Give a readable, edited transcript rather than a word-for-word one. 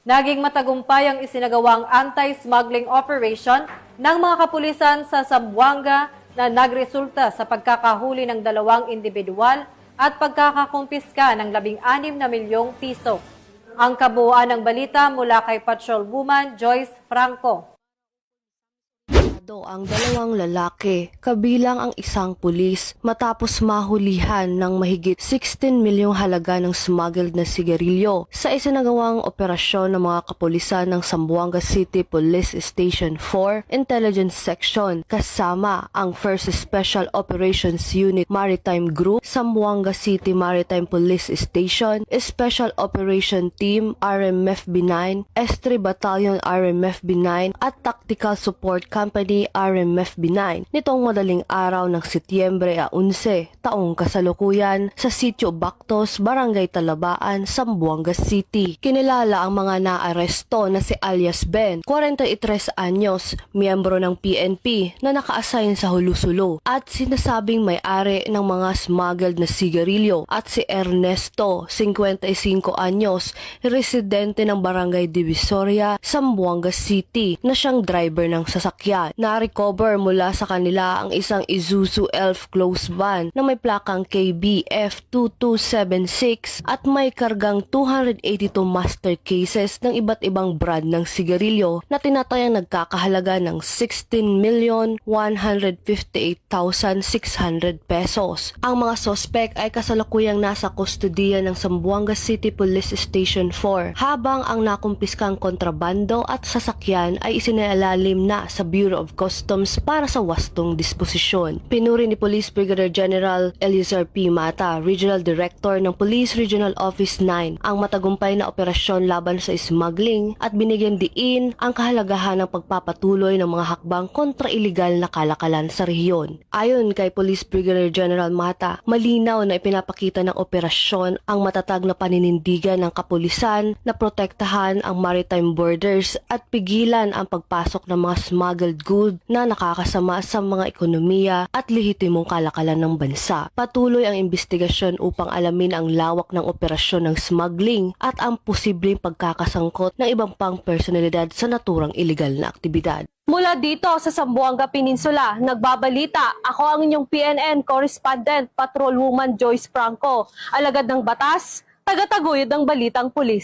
Naging matagumpay ang isinagawang anti-smuggling operation ng mga kapulisan sa Zamboanga na nagresulta sa pagkakahuli ng 2 individual at pagkakakumpiska ng 16 na milyong piso. Ang kabuuan ng balita mula kay Patrolwoman Joyce Franco. Ang 2 lalaki, kabilang ang isang pulis, matapos mahulihan ng mahigit 16 milyong halaga ng smuggled na sigarilyo sa isinagawang operasyon ng mga kapulisan ng Zamboanga City Police Station 4 Intelligence Section kasama ang 1st Special Operations Unit Maritime Group, Zamboanga City Maritime Police Station, Special Operation Team RMFB9, S3 Battalion RMFB9 at Tactical Support Company RMFB9 nitong madaling araw ng Setyembre 11, taong kasalukuyan sa Sitio Bactos, Barangay Talabaan, Zamboanga City. Kinilala ang mga naaresto na si alias Ben, 43 anyos, miyembro ng PNP na naka-assign sa Hulusulo at sinasabing may-ari ng mga smuggled na sigarilyo, at si Ernesto, 55 anyos, residente ng Barangay Divisoria, Zamboanga City na siyang driver ng sasakyan. Na-recover mula sa kanila ang isang Isuzu Elf close van na may plakang KBF2276 at may kargang 282 master cases ng iba't ibang brand ng sigarilyo na tinatayang nagkakahalaga ng 16,158,600 pesos. Ang mga sospek ay kasalukuyang nasa kustodiya ng Zamboanga City Police Station 4 habang ang nakumpiskang kontrabando at sasakyan ay isinailalim na sa Bureau of Customs para sa wastong disposisyon. Pinuri ni Police Brigadier General Eliezer P. Mata, Regional Director ng Police Regional Office 9, ang matagumpay na operasyon laban sa smuggling at binigyan diin ang kahalagahan ng pagpapatuloy ng mga hakbang kontra iligal na kalakalan sa rehiyon. Ayon kay Police Brigadier General Mata, malinaw na ipinapakita ng operasyon ang matatag na paninindigan ng kapulisan na protektahan ang maritime borders at pigilan ang pagpasok ng mga smuggled goods na nakakasama sa mga ekonomiya at lehitimong kalakalan ng bansa. Patuloy ang investigasyon upang alamin ang lawak ng operasyon ng smuggling at ang posibleng pagkakasangkot ng ibang pang personalidad sa naturang iligal na aktibidad. Mula dito sa Zamboanga Peninsula, nagbabalita, ako ang inyong PNN correspondent, Patrolwoman Joyce Franco, alagad ng batas, tagataguyod ng balitang pulis.